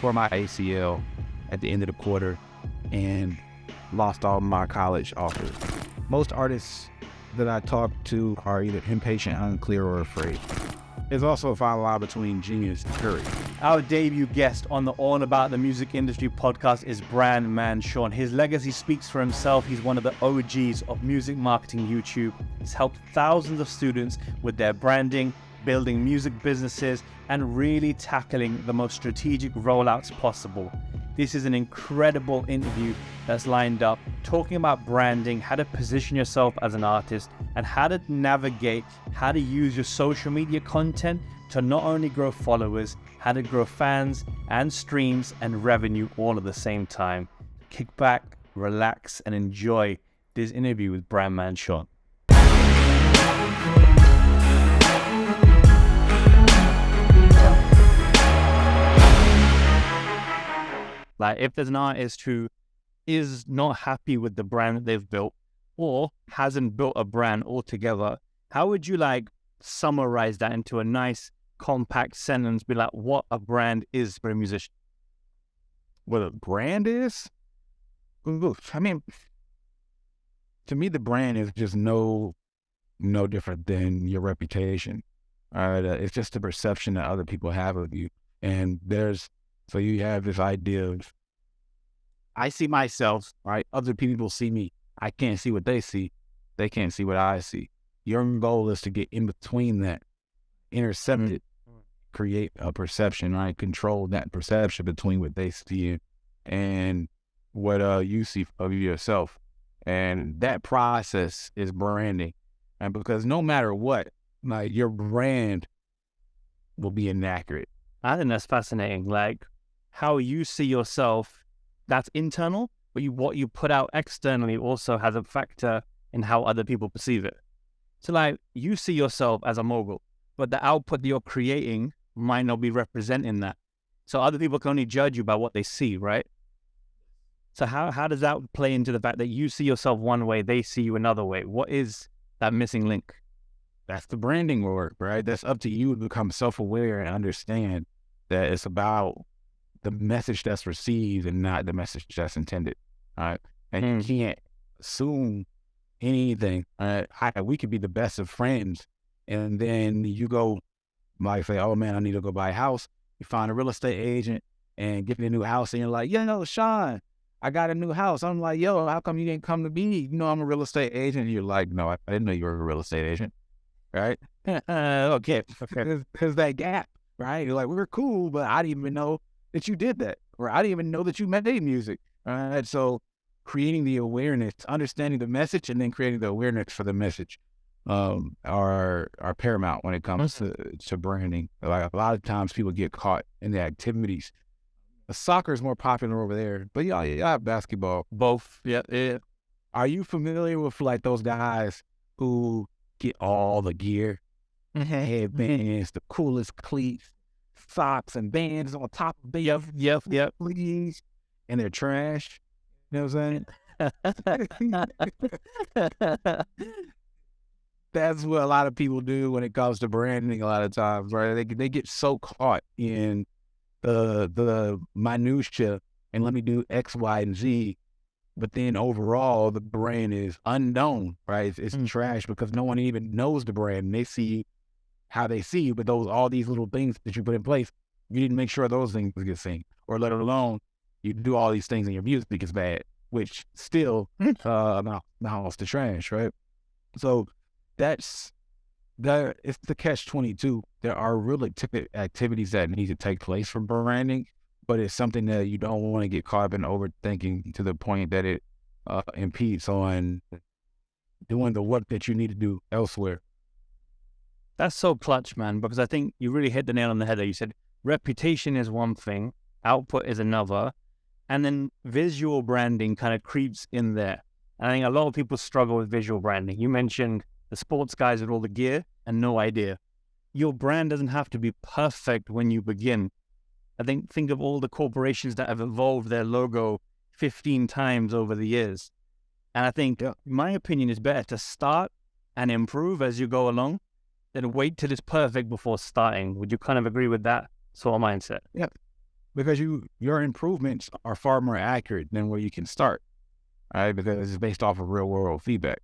tore my ACL at the end of the quarter and lost all my college offers. Most artists that I talk to are either impatient, unclear, or afraid. There's also a fine line between genius and courage. Our debut guest on the All About the Music Industry podcast is Brandman Sean. His legacy speaks for himself. He's one of the OGs of music marketing YouTube. He's helped thousands of students with their branding, building music businesses, and really tackling the most strategic rollouts possible. This is an incredible interview that's lined up, talking about branding, how to position yourself as an artist, and how to navigate, how to use your social media content to not only grow followers, how to grow fans and streams and revenue all at the same time. Kick back, relax, and enjoy this interview with Brandman Sean. Like, if there's an artist who is not happy with the brand that they've built or hasn't built a brand altogether, how would you summarize that into a nice compact sentence? Be like, what a brand is for a musician? What a brand is? I mean, to me, the brand is just no different than your reputation. It's just the perception that other people have of you. And so you have this idea of, I see myself, right? Other people see me. I can't see what they see. They can't see what I see. Your goal is to get in between that, intercept it, create a perception, right? Control that perception between what they see and what you see of yourself. And that process is branding. And because no matter what, your brand will be inaccurate. I think that's fascinating. How you see yourself, that's internal, but what you put out externally also has a factor in how other people perceive it. So you see yourself as a mogul, but the output that you're creating might not be representing that. So other people can only judge you by what they see, right? So how does that play into the fact that you see yourself one way, they see you another way? What is that missing link? That's the branding work, right? That's up to you to become self-aware and understand that it's about the message that's received and not the message that's intended. Right? And you can't assume anything. We could be the best of friends, and then you go, say, oh man, I need to go buy a house. You find a real estate agent and get me a new house, and you're like, Sean, I got a new house. I'm like, yo, how come you didn't come to me? I'm a real estate agent. And you're like, no, I didn't know you were a real estate agent. Right? Okay. There's that gap, right? You're like, we were cool, but I didn't even know that you did that, or I didn't even know that you made music. So creating the awareness, understanding the message, and then creating the awareness for the message are paramount when it comes to branding. A lot of times people get caught in the activities. Soccer is more popular over there, but yeah, have basketball. Both, yeah. Are you familiar with those guys who get all the gear, headbands, the coolest cleats, socks and bands on top of them? Yep. Please, and they're trash. You know what I'm saying? That's what a lot of people do when it comes to branding. A lot of times, right? They get so caught in the minutia and let me do X, Y, and Z. But then overall, the brand is unknown, right? It's trash because no one even knows the brand. And they see how they see you, but all these little things that you put in place, you didn't make sure those things get seen, or let alone you do all these things in your music is bad, which still amounts to trash, right? So it's the catch-22. There are really activities that need to take place for branding, but it's something that you don't want to get caught up in overthinking to the point that it impedes on doing the work that you need to do elsewhere. That's so clutch, man, because I think you really hit the nail on the head there. You said reputation is one thing, output is another, and then visual branding kind of creeps in there. And I think a lot of people struggle with visual branding. You mentioned the sports guys with all the gear and no idea. Your brand doesn't have to be perfect when you begin. I think of all the corporations that have evolved their logo 15 times over the years. And I think, my opinion, is better to start and improve as you go along than wait till it's perfect before starting. Would you kind of agree with that sort of mindset? Yeah. because your improvements are far more accurate than where you can start, right? Because it's based off of real world feedback,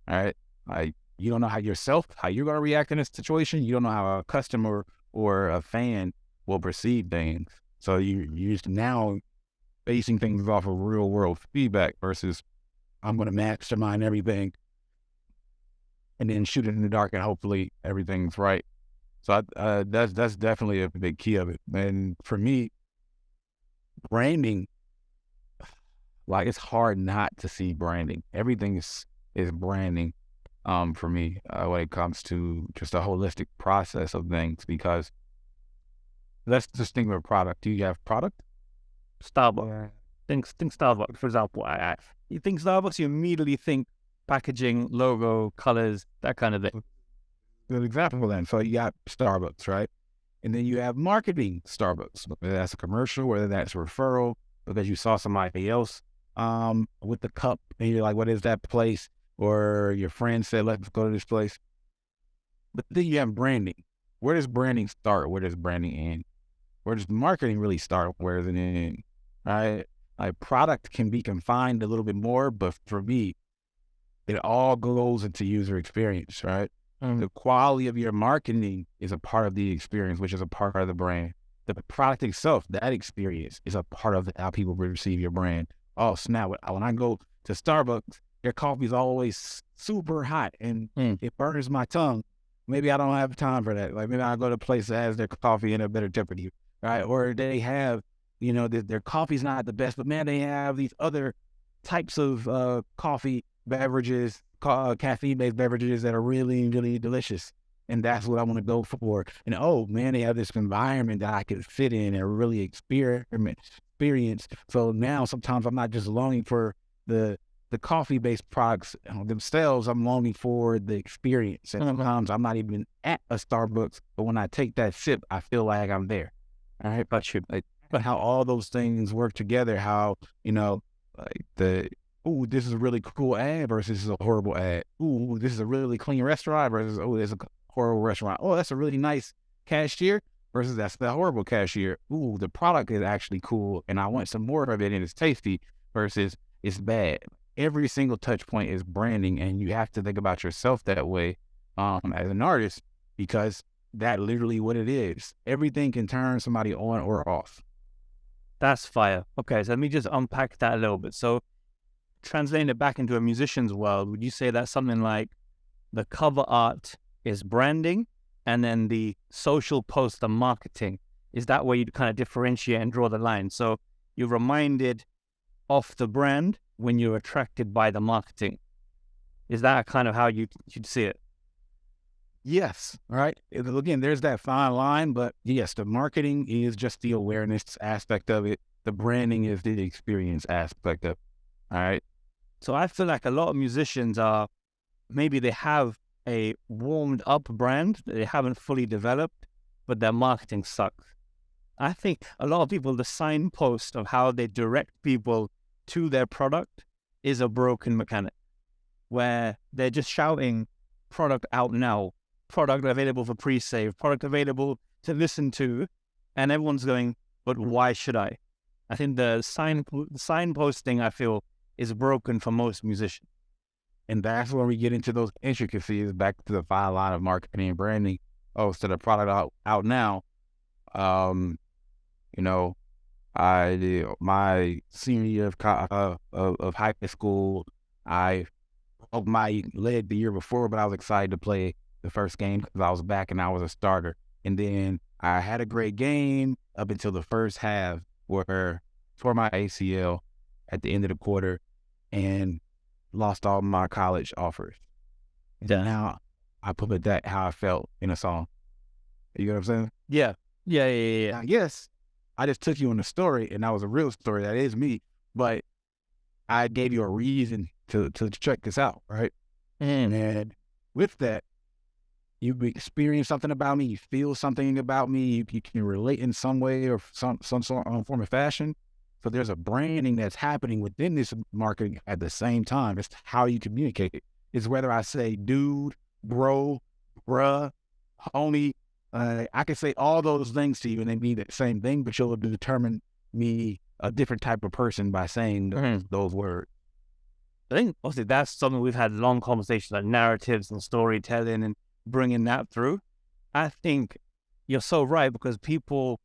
right? Like you don't know how you're going to react in a situation. You don't know how a customer or a fan will perceive things. So you're just now basing things off of real world feedback versus I'm going to mastermind everything and then shoot it in the dark and hopefully everything's right. So that's definitely a big key of it. And for me, branding, like it's hard not to see branding. Everything is branding for me when it comes to just a holistic process of things. Because let's just think of a product. Do you have product? Starbucks. Think Starbucks, for example. You think Starbucks, you immediately think packaging, logo, colors, that kind of thing. Good example then. So you got Starbucks, right? And then you have marketing Starbucks, whether that's a commercial, whether that's a referral, because you saw somebody else with the cup and you're like, what is that place? Or your friend said, let's go to this place. But then you have branding. Where does branding start? Where does branding end? Where does marketing really start? Where does it end? Right? Like product can be confined a little bit more, but for me, it all goes into user experience, right? The quality of your marketing is a part of the experience, which is a part of the brand. The product itself, that experience, is a part of how people receive your brand. Oh, snap. When I go to Starbucks, their coffee is always super hot and it burns my tongue. Maybe I don't have time for that. Like maybe I'll go to a place that has their coffee in a better temperature, right? Or they have, their coffee's not the best, but man, they have these other types of coffee beverages, caffeine-based beverages that are really, really delicious. And that's what I want to go for. And oh man, they have this environment that I could fit in and really experience. So now sometimes I'm not just longing for the coffee-based products themselves. I'm longing for the experience. And sometimes I'm not even at a Starbucks, but when I take that sip, I feel like I'm there. All right, but how all those things work together, how, like this is a really cool ad versus this is a horrible ad. Ooh, this is a really clean restaurant versus, there's a horrible restaurant. Oh, that's a really nice cashier versus that's the horrible cashier. Ooh, the product is actually cool and I want some more of it and it's tasty versus it's bad. Every single touch point is branding, and you have to think about yourself that way as an artist, because that literally what it is. Everything can turn somebody on or off. That's fire. Okay, so let me just unpack that a little bit. So translating it back into a musician's world, would you say that something like the cover art is branding and then the social post, the marketing, is that where you kind of differentiate and draw the line? So you're reminded of the brand when you're attracted by the marketing. Is that kind of how you'd see it? Yes, right. Again, there's that fine line, but yes, the marketing is just the awareness aspect of it. The branding is the experience aspect of it. All right. So I feel like a lot of musicians maybe they have a warmed up brand that they haven't fully developed, but their marketing sucks. I think a lot of people, the signpost of how they direct people to their product is a broken mechanic, where they're just shouting product out now, product available for pre-save, product available to listen to, and everyone's going, but why should I? I think the signposting, I feel, is broken for most musicians. And that's when we get into those intricacies, back to the fine line of marketing and branding. Oh, so the product out now, my senior year of high school, I broke my leg the year before, but I was excited to play the first game because I was back and I was a starter. And then I had a great game up until the first half, where I tore my ACL at the end of the quarter and lost all my college offers. Yeah. Now I put that how I felt in a song. You know what I'm saying? Yeah. Now, yes, I just took you on the story, and that was a real story. That is me, but I gave you a reason to check this out, right? And with that, you experience something about me, you feel something about me, you can relate in some way or some sort of form of fashion. So there's a branding that's happening within this marketing at the same time. It's how you communicate it. It's whether I say dude, bro, bruh, homie, I can say all those things to you and they mean the same thing, but you'll determine me a different type of person by saying those words. I think obviously that's something we've had long conversations like narratives and storytelling and bringing that through. I think you're so right because people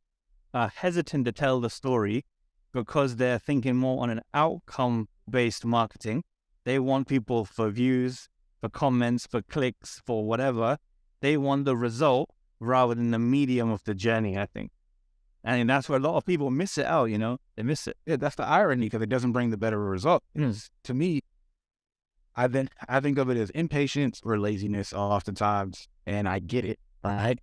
are hesitant to tell the story because they're thinking more on an outcome-based marketing. They want people for views, for comments, for clicks, for whatever. They want the result rather than the medium of the journey, I think. And that's where a lot of people miss it out, you know? They miss it. Yeah, that's the irony because it doesn't bring the better result. To me, I think of it as impatience or laziness oftentimes, and I get it, right?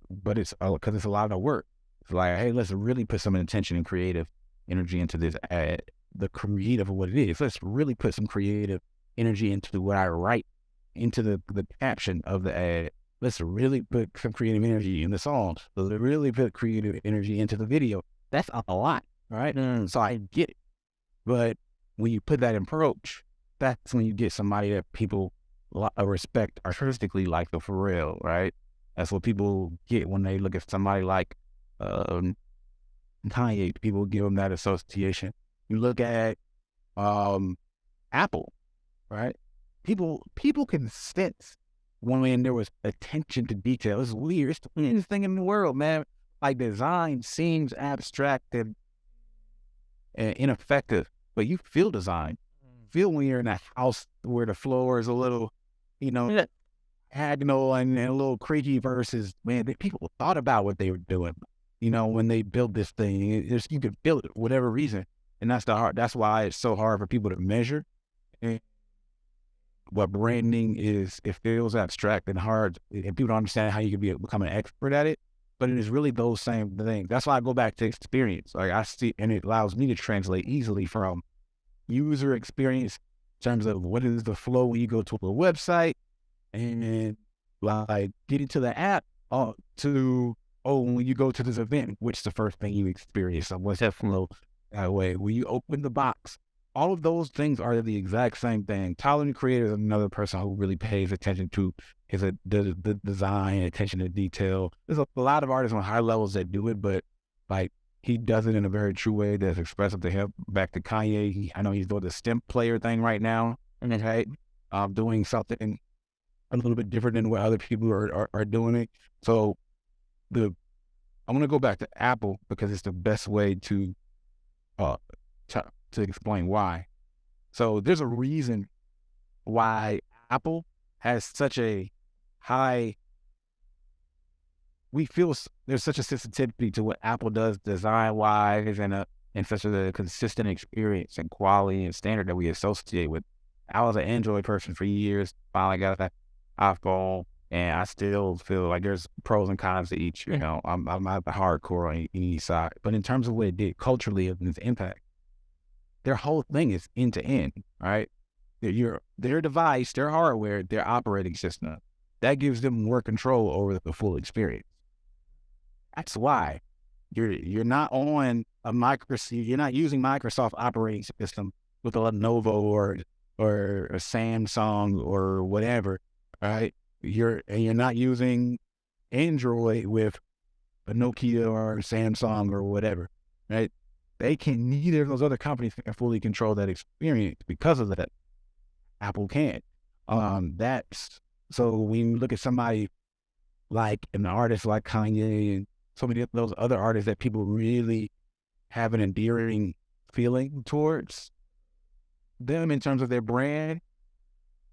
But it's because it's a lot of work. It's like, hey, let's really put some intention and creative energy into this ad. The creative of what it is. Let's really put some creative energy into what I write, into the caption of the ad. Let's really put some creative energy in the songs. Let's really put creative energy into the video. That's a lot, right? So I get it. But when you put that approach, that's when you get somebody that people respect artistically, like the Pharrell, right? That's what people get when they look at somebody like Kanye. People give them that association. You look at Apple, right? People can sense when there was attention to detail. It's weird. It's the weirdest thing in the world, man. Like design seems abstract and ineffective, but you feel design. Feel when you're in a house where the floor is a little, diagonal and a little creaky versus, man, people thought about what they were doing, when they built this thing. You could feel it for whatever reason. And that's why it's so hard for people to measure. And what branding is, it feels abstract and hard, and people don't understand how you can become an expert at it. But it is really those same things. That's why I go back to experience. Like I see, and it allows me to translate easily from user experience in terms of what is the flow when you go to a website, and like getting to the app, to when you go to this event, which is the first thing you experience. So what's that flow that way? When you open the box, all of those things are the exact same thing. Tyler, the creator, is another person who really pays attention to the design, attention to detail. There's a lot of artists on high levels that do it, but like he does it in a very true way that's expressive to him. Back to Kanye, I know he's doing the stem player thing right now, and then doing something a little bit different than what other people are doing it. So I'm gonna go back to Apple because it's the best way to explain why. So there's a reason why Apple has such a high. We feel there's such a sensitivity to what Apple does design-wise and such a consistent experience and quality and standard that we associate with. I was an Android person for years, finally got that iPhone, and I still feel like there's pros and cons to each. I'm hardcore on each side. But in terms of what it did culturally and its impact, their whole thing is end-to-end, right? Their device, their hardware, their operating system, that gives them more control over the full experience. That's why you're not on a you're not using Microsoft operating system with a Lenovo or a Samsung or whatever, right? You're not using Android with a Nokia or Samsung or whatever, right? Neither of those other companies can fully control that experience because of that. Apple can't. So when you look at somebody like an artist like Kanye and so many of those other artists that people really have an endearing feeling towards them in terms of their brand,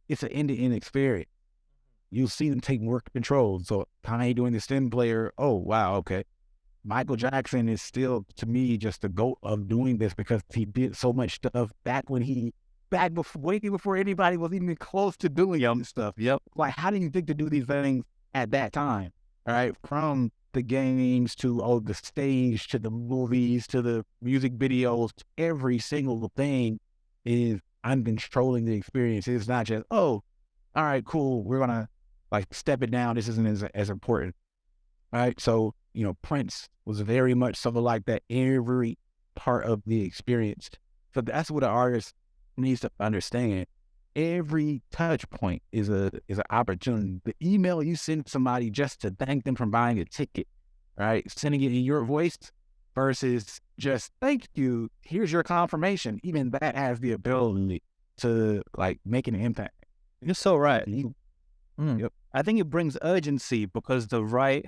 it's an end-to-end experience. You'll see them take more control. So Kanye doing the stem player, oh, wow, okay. Michael Jackson is still, to me, just the GOAT of doing this because he did so much stuff way before anybody was even close to doing young stuff. Yep. Like, how do you think to do these things at that time? All right. From the games to the stage to the movies to the music videos, every single thing is I'm controlling the experience. It's not just, all right, cool. We're going to step it down. This isn't as important. All right. So, Prince was very much something like that, every part of the experience. So that's what an artist needs to understand. every touch point is an opportunity. The email you send somebody just to thank them for buying a ticket, right? Sending it in your voice versus just thank you, here's your confirmation. Even that has the ability to like make an impact. You're so right. Yep. I think it brings urgency because the right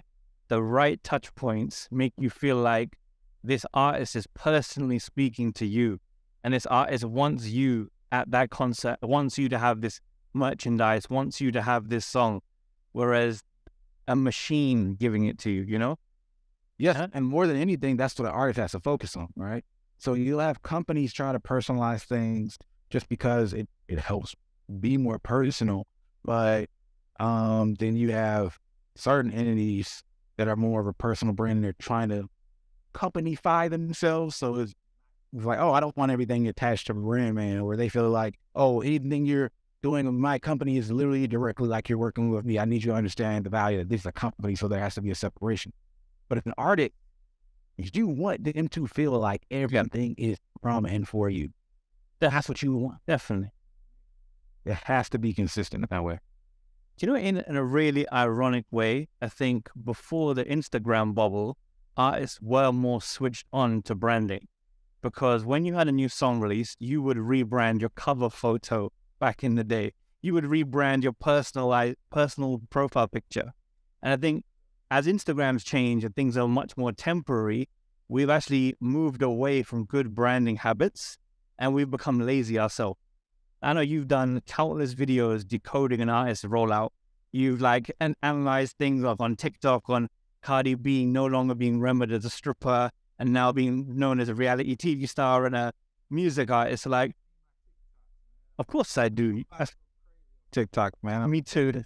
touch points make you feel like this artist is personally speaking to you, and this artist wants you at that concert, wants you to have this merchandise, wants you to have this song, whereas a machine giving it to you, you know? Yeah, and more than anything, that's what an artist has to focus on, right? So you'll have companies try to personalize things just because it helps be more personal, but then you have certain entities that are more of a personal brand and they're trying to companyfy themselves. So it's like, oh, I don't want everything attached to Brandman, where they feel like, oh, anything you're doing with my company is literally directly like you're working with me. I need you to understand the value that this is a company, so there has to be a separation. But if an artist, you want them to feel like everything is from and for you. That's what you want. Definitely. It has to be consistent in that way. Do you know, in a really ironic way, I think before the Instagram bubble, artists were more switched on to branding. Because when you had a new song released, you would rebrand your cover photo back in the day. You would rebrand your personal profile picture. And I think as Instagram's changed and things are much more temporary, we've actually moved away from good branding habits and we've become lazy ourselves. I know you've done countless videos decoding an artist's rollout. You've like analyzed things like on TikTok on Cardi B no longer being remembered as a stripper and now being known as a reality TV star and a music artist. Like, of course I do. TikTok, man. Me too.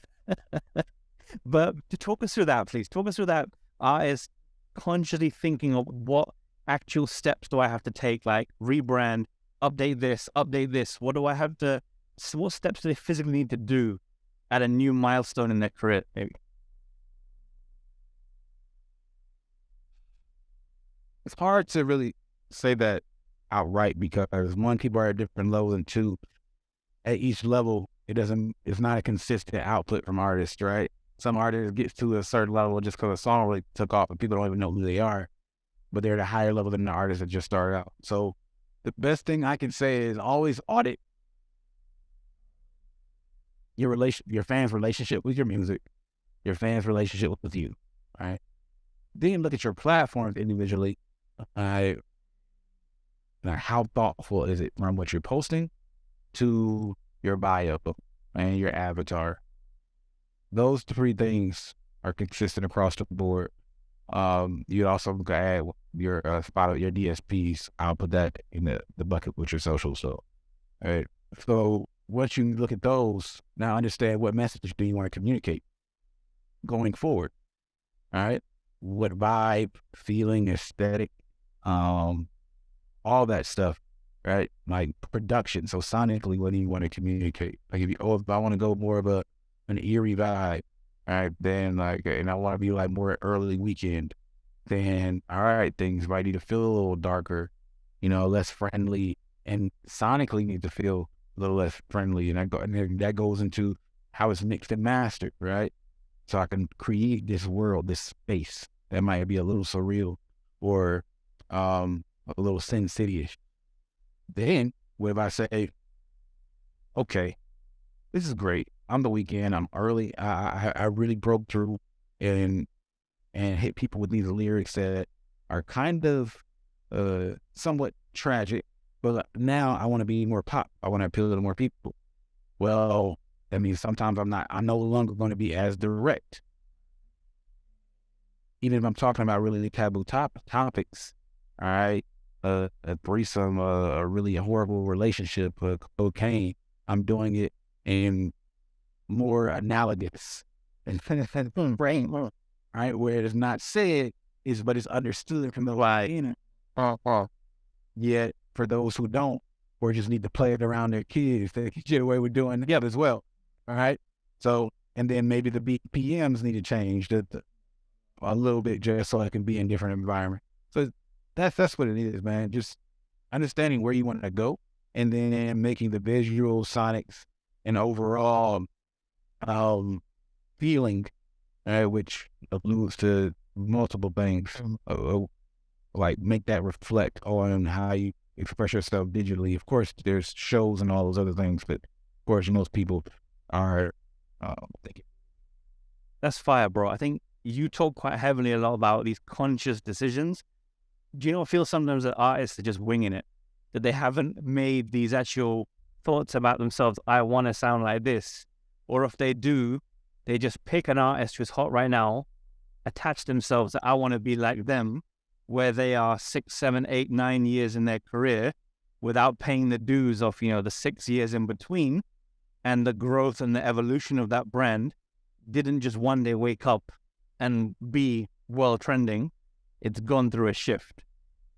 But to talk us through that, please. Talk us through that artist consciously thinking of what actual steps do I have to take, like rebrand, update this. What do I have to, what steps do they physically need to do at a new milestone in their career, maybe? It's hard to really say that outright because one, people are at different levels, and two, at each level, it's not a consistent output from artists, right? Some artists get to a certain level just because a song really took off and people don't even know who they are, but they're at a higher level than the artists that just started out. So the best thing I can say is always audit your fans' relationship with your music, your fans' relationship with you, right? Then look at your platforms individually. Now, how thoughtful is it from what you're posting to your bio and your avatar? Those three things are consistent across the board. You also add your spot, your DSPs. I'll put that in the bucket with your social. So, all right. So once you look at those, now understand what message do you want to communicate going forward. All right. What vibe, feeling, aesthetic, all that stuff, right? Like production. So sonically, what do you want to communicate? Like if I want to go more of an eerie vibe, right? Then and I want to be like more early weekend, then all right, things might need to feel a little darker, less friendly, and sonically need to feel a little less friendly. And that goes into how it's mixed and mastered, right? So I can create this world, this space that might be a little surreal or a little Sin City-ish. Then what if I say, okay, this is great. I'm the weekend. I'm early. I really broke through and hit people with these lyrics that are kind of somewhat tragic, but now I want to be more pop. I want to appeal to more people. Well, that means sometimes I'm no longer going to be as direct. Even if I'm talking about really taboo topics, all right, a threesome, a really horrible relationship, cocaine, I'm doing it in more analogous and brain, all right, where it is not said, but it's understood from the line. Yet for those who don't, or just need to play it around their kids, they can get away with doing together as well. All right. So, and then maybe the BPMs need to change a little bit just so it can be in different environments. So that's what it is, man. Just understanding where you want to go and then making the visual sonics an overall feeling, which alludes to multiple things. Like make that reflect on how you express yourself digitally. Of course, there's shows and all those other things, but of course, most people are thinking. That's fire, bro. I think you talk quite heavily a lot about these conscious decisions. Do you not feel sometimes that artists are just winging it? That they haven't made these actual thoughts about themselves, I want to sound like this. Or if they do, they just pick an artist who's hot right now, attach themselves that I want to be like them, where they are 6, 7, 8, 9 years in their career without paying the dues of, the 6 years in between. And the growth and the evolution of that brand didn't just one day wake up and be world trending. It's gone through a shift.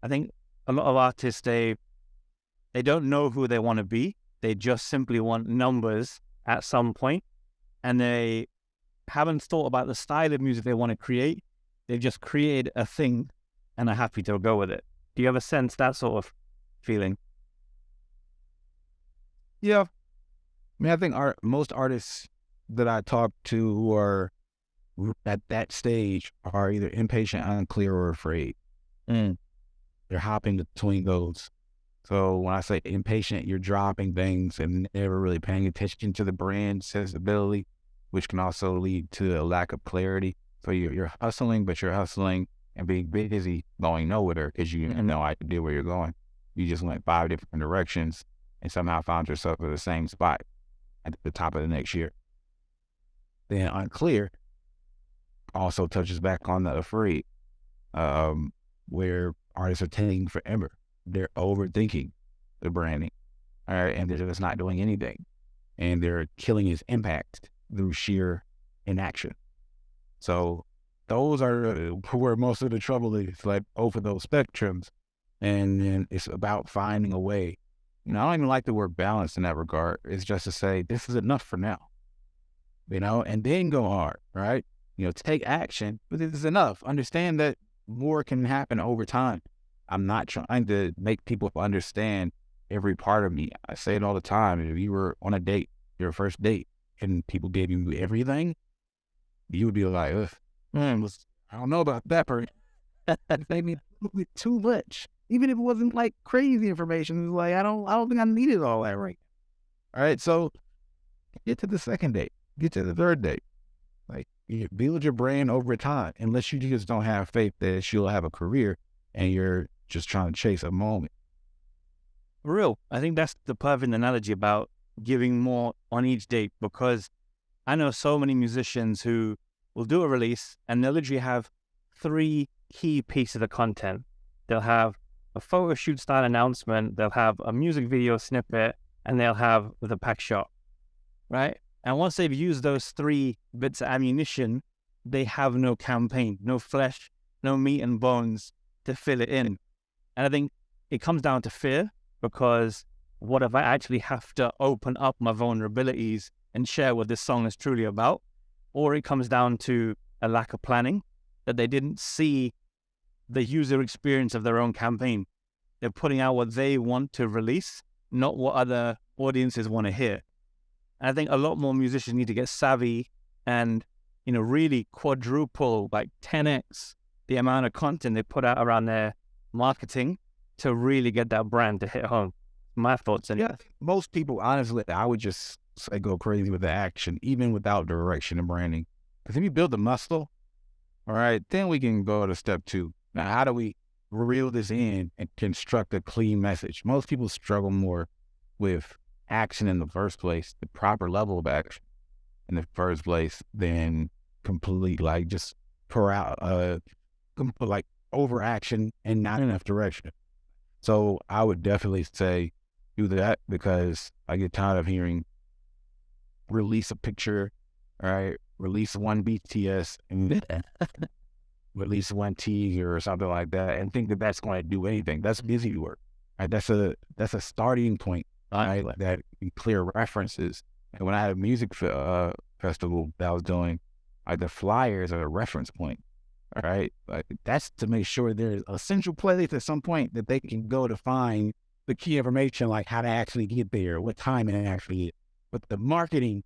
I think a lot of artists, they don't know who they want to be. They just simply want numbers at some point, and they haven't thought about the style of music they want to create. They've just created a thing and are happy to go with it. Do you ever sense that sort of feeling? Yeah. I mean, I think most artists that I talk to who are at that stage are either impatient, unclear, or afraid. They're hopping between those. So when I say impatient, you're dropping things and never really paying attention to the brand sensibility, which can also lead to a lack of clarity. So you're hustling, but you're hustling and being busy going nowhere because you have no idea where you're going. You just went 5 different directions and somehow found yourself at the same spot at the top of the next year. Then unclear also touches back on the afraid, where artists are taking forever. They're overthinking the branding, all right, and they're just not doing anything. And they're killing its impact through sheer inaction. So those are where most of the trouble is, like over those spectrums. And then it's about finding a way. I don't even like the word balance in that regard. It's just to say, this is enough for now, and then go hard, right? Take action, but this is enough. Understand that more can happen over time. I'm not trying to make people understand every part of me. I say it all the time. If you were on a date, your first date, and people gave you everything, you would be like, ugh, man, I don't know about that person. That made me a little bit too much. Even if it wasn't like crazy information, it was like, I don't think I needed all that right. All right, so get to the second date, get to the third date. Like, you build your brand over time, unless you just don't have faith that she'll have a career and you're just trying to chase a moment. For real, I think that's the perfect analogy about giving more on each date, because I know so many musicians who will do a release and they'll literally have 3 key pieces of content. They'll have a photo shoot style announcement, they'll have a music video snippet, and they'll have the pack shot, right? And once they've used those 3 bits of ammunition, they have no campaign, no flesh, no meat and bones to fill it in. And I think it comes down to fear, because what if I actually have to open up my vulnerabilities and share what this song is truly about? Or it comes down to a lack of planning, that they didn't see the user experience of their own campaign. They're putting out what they want to release, not what other audiences want to hear. And I think a lot more musicians need to get savvy and, really quadruple, like 10x the amount of content they put out around their marketing to really get that brand to hit home. My thoughts. Yeah, most people, honestly, I would just say go crazy with the action, even without direction and branding. Because if you build the muscle, all right, then we can go to step 2. Now, how do we reel this in and construct a clean message? Most people struggle more with action in the first place, the proper level of action in the first place, than complete, like, just pour out, like, overaction and not enough direction. So I would definitely say do that, because I get tired of hearing release a picture, all right, release one BTS and release one teaser or something like that, and think that that's going to do anything. That's busy work, right? That's a starting point, right? That clear references. And when I had a music festival that I was doing, like, the flyers are a reference point, all right? Like, that's to make sure there's a central place at some point that they can go to find the key information, like how to actually get there, what time it actually is. But the marketing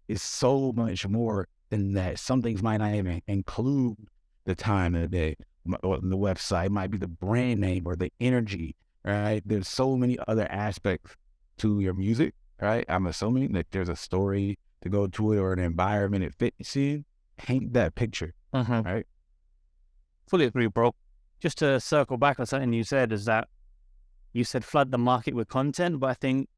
is so much more than that. Some things might not even include the time of the day or the website. It might be the brand name or the energy, right? There's so many other aspects to your music, right? I'm assuming that there's a story to go to it or an environment it fits in. Paint that picture, right? Fully agree, bro. Just to circle back on something you said is that you said flood the market with content, but I think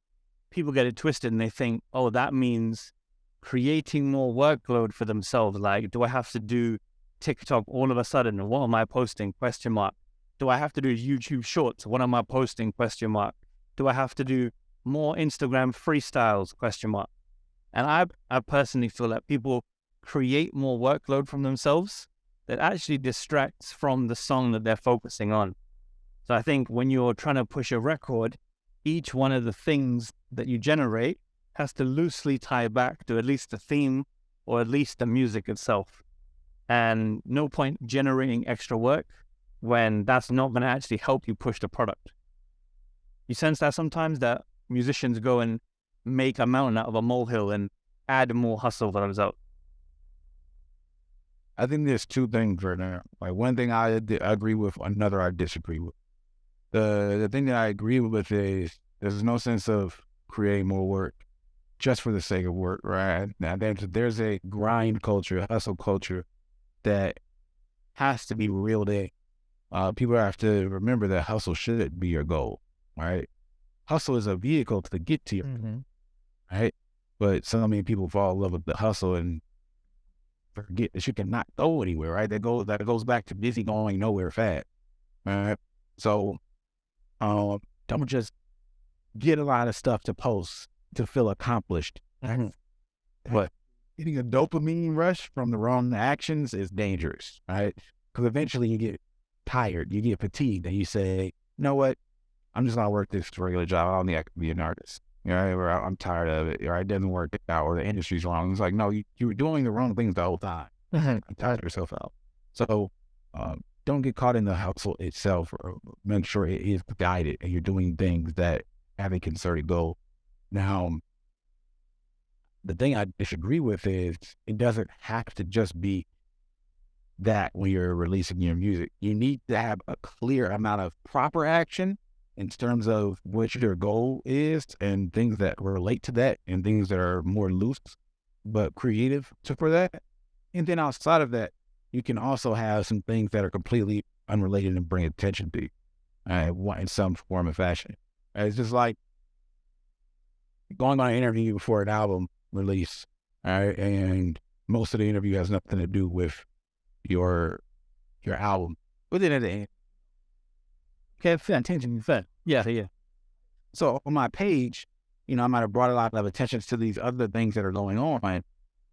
people get it twisted and they think, oh, that means creating more workload for themselves. Like, do I have to do TikTok all of a sudden? And what am I posting? Question mark. Do I have to do YouTube Shorts? What am I posting? Question mark. Do I have to do more Instagram freestyles? Question mark. And I personally feel that people create more workload from themselves that actually distracts from the song that they're focusing on. So I think when you're trying to push a record, each one of the things that you generate has to loosely tie back to at least the theme or at least the music itself. And no point generating extra work when that's not going to actually help you push the product. You sense that sometimes that musicians go and make a mountain out of a molehill and add more hustle for themselves. I think there's two things right now. Like one thing I agree with, another I disagree with. The thing that I agree with is there's no sense of creating more work just for the sake of work, right? Now there's a grind culture, a hustle culture that has to be reeled in. People have to remember that hustle should be your goal, right? Hustle is a vehicle to get to your goal, right? But so many people fall in love with the hustle and forget that you cannot go anywhere, right? That goes back to busy going nowhere fast, right? So don't just get a lot of stuff to post to feel accomplished. But getting a dopamine rush from the wrong actions is dangerous, right? Because eventually you get tired, you get fatigued, and you say, you know what? I'm just gonna work this regular job. I don't need to be an artist. You know, or I'm tired of it, or it doesn't work out, or the industry's wrong. It's like, no, you were doing the wrong things the whole time. You tired yourself out. So don't get caught in the hustle itself, or make sure it is guided and you're doing things that have a concerted goal. Now, the thing I disagree with is it doesn't have to just be that when you're releasing your music. You need to have a clear amount of proper action in terms of what your goal is and things that relate to that and things that are more loose but creative for that. And then outside of that, you can also have some things that are completely unrelated and bring attention to you in some form of fashion. It's just like going on an interview before an album release, and most of the interview has nothing to do with your album. But then at the end, okay, fair attention, fair. Yeah. So on my page, I might have brought a lot of attention to these other things that are going on,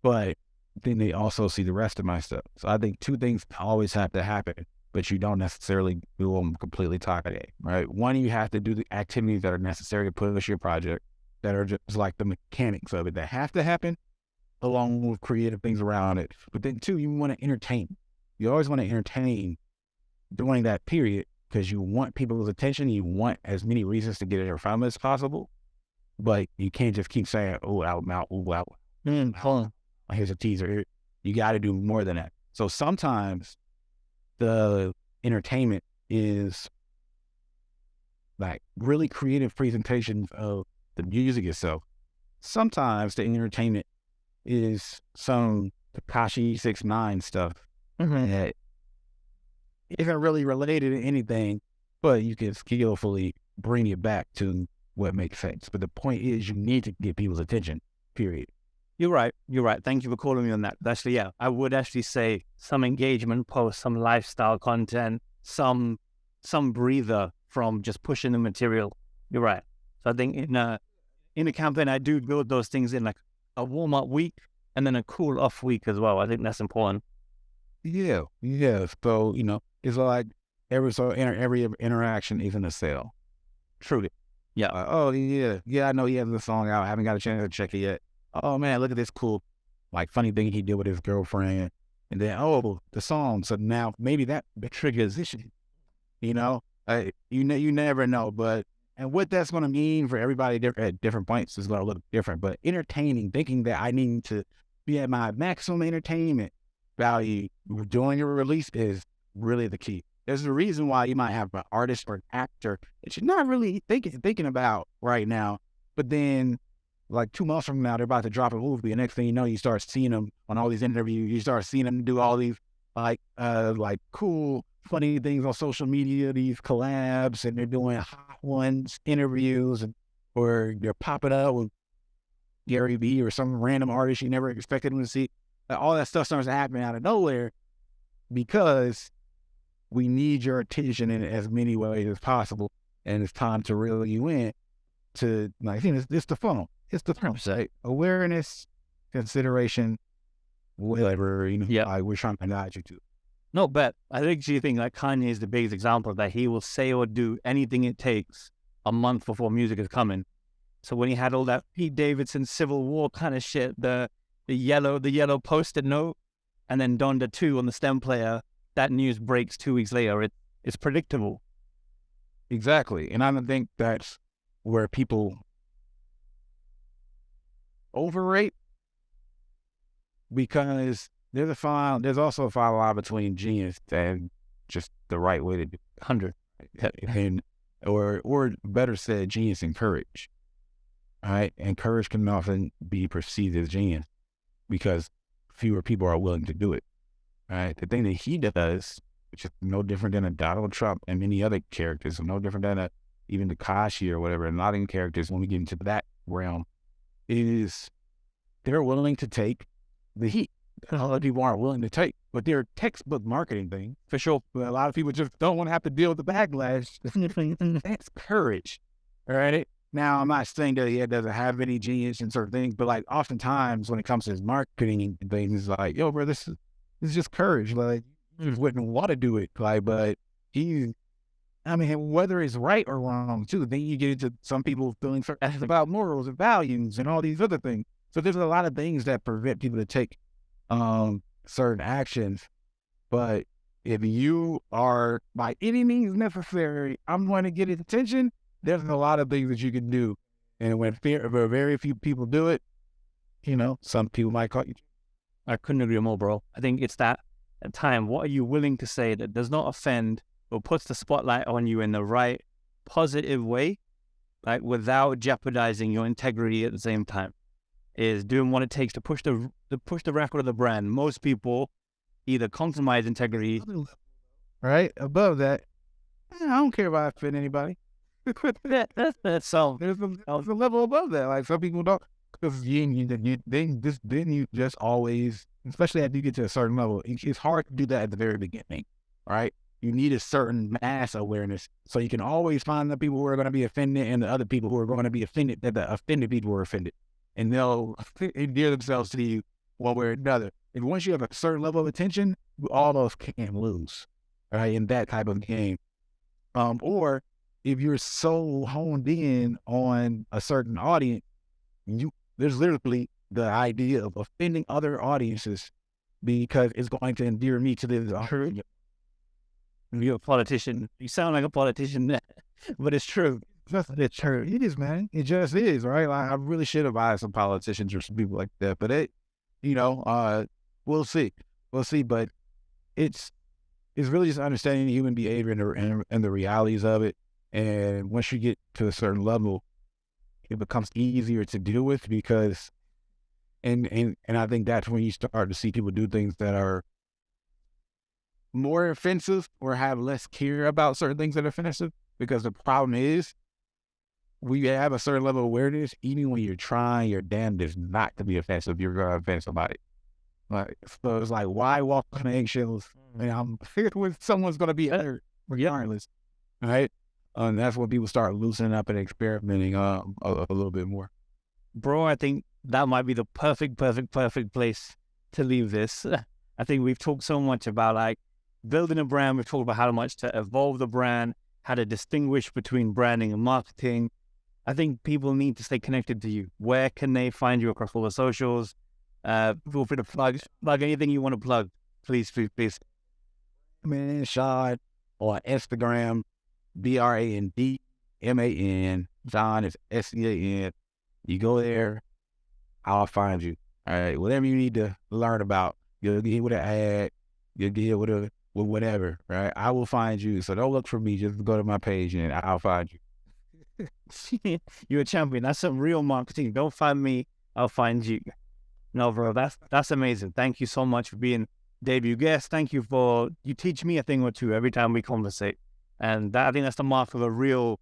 but then they also see the rest of my stuff. So I think two things always have to happen, but you don't necessarily do them completely targeted, right? One, you have to do the activities that are necessary to push your project, that are just like the mechanics of it that have to happen, along with creative things around it. But then two, you want to entertain. You always want to entertain during that period because you want people's attention. You want as many reasons to get it from as possible. But you can't just keep saying, oh, out, oh, out. Hold on. Here's a teaser. You got to do more than that. So sometimes the entertainment is like really creative presentations of the music itself. Sometimes the entertainment is some Tekashi 6ix9ine stuff that isn't really related to anything, but you can skillfully bring it back to what makes sense. But the point is you need to get people's attention, period. You're right. Thank you for calling me on that. Actually, yeah, I would actually say some engagement posts, some lifestyle content, some breather from just pushing the material. You're right. So I think in a campaign, I do build those things in like a warm-up week and then a cool-off week as well. I think that's important. Yeah. So, it's like every interaction isn't a sale. Truly. Yeah. I know he has the song out. I haven't got a chance to check it yet. Oh man, look at this cool, funny thing he did with his girlfriend. And then, the song. So now maybe that triggers issue. You never know. But And what that's going to mean for everybody at different points is going to look different. But entertaining, thinking that I need to be at my maximum entertainment value during your release is really the key. There's a reason why you might have an artist or an actor that you're not really thinking about right now, but then like 2 months from now, they're about to drop a movie, and next thing you know, you start seeing them on all these interviews. You start seeing them do all these like cool, funny things on social media, these collabs, and they're doing hot ones, interviews, or they're popping up with Gary Vee or some random artist you never expected them to see. All that stuff starts to happen out of nowhere because we need your attention in as many ways as possible, and it's time to reel you in to like, it's the funnel. It's the website. Awareness, consideration, whatever, like we're trying to guide you to. No, but I actually think like Kanye is the biggest example that he will say or do anything it takes a month before music is coming. So when he had all that Pete Davidson Civil War kind of shit, the yellow Post-it note, and then Donda 2 on the stem player, that news breaks 2 weeks later. It's predictable. Exactly. And I don't think that's where people overrate, because there's also a fine line between genius and just the right way to do it. 100. And or better said, genius and courage. All right. And courage can often be perceived as genius because fewer people are willing to do it. All right. The thing that he does, which is no different than a Donald Trump and many other characters, no different than even Tekashi or whatever, and a lot of characters when we get into that realm, is they're willing to take the heat that a lot of people aren't willing to take. But they're textbook marketing thing, for sure. But a lot of people just don't want to have to deal with the backlash. That's courage. All right. Now, I'm not saying that he doesn't have any genius in certain things, but like oftentimes when it comes to his marketing things, like, yo, bro, this is just courage. Like, you just wouldn't want to do it. Like, but whether it's right or wrong too, then you get into some people feeling certain about morals and values and all these other things. So there's a lot of things that prevent people to take certain actions. But if you are by any means necessary, I'm going to get his attention, there's a lot of things that you can do. And when very few people do it, some people might call you. I couldn't agree more, bro. I think it's that time. What are you willing to say that does not offend or puts the spotlight on you in the right, positive way, like without jeopardizing your integrity at the same time? Is doing what it takes to push the record of the brand. Most people either compromise integrity. Right? Above that, I don't care if I offend anybody. So there's a level above that. Like some people don't, because then you just always, especially as you get to a certain level, it's hard to do that at the very beginning, right? You need a certain mass awareness, so you can always find the people who are going to be offended and the other people who are going to be offended that the offended people were offended, and they'll endear themselves to you one way or another. And once you have a certain level of attention, you almost can't lose, right? In that type of game, or if you're so honed in on a certain audience, there's literally the idea of offending other audiences because it's going to endear me to this. You're a politician. You sound like a politician, but it's true. It's true. It is, man. It just is, right? Like, I really should have hired some politicians or some people like that, but we'll see. We'll see, but it's really just understanding human behavior and the realities of it. And once you get to a certain level, it becomes easier to deal with because, and I think that's when you start to see people do things that are more offensive or have less care about certain things that are offensive. Because the problem is, we have a certain level of awareness, even when you're trying your damnedest not to be offensive, you're going to offend somebody. Like, so it's like, why walk on eggshells? I'm when someone's going to be hurt regardless, right? And that's when people start loosening up and experimenting a little bit more. Bro, I think that might be the perfect place to leave this. I think we've talked so much about like building a brand. We've talked about how much to evolve the brand, how to distinguish between branding and marketing. I think people need to stay connected to you. Where can they find you across all the socials? Feel free to plug anything you want to plug. Please. Man, Shad on Instagram, Brand, MAN. John is SEAN. You go there, I'll find you. All right, whatever you need to learn about, you'll get hit with an ad, you'll get hit with whatever, right? I will find you. So don't look for me. Just go to my page and I'll find you. You're a champion. That's some real marketing. Don't find me, I'll find you. No, bro, that's amazing. Thank you so much for being debut guest. Thank you you teach me a thing or two every time we conversate. And I think that's the mark of a real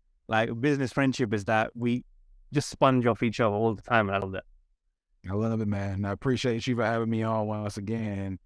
business friendship, is that we just sponge off each other all the time. And I love that. I love it, man. I appreciate you for having me on once again.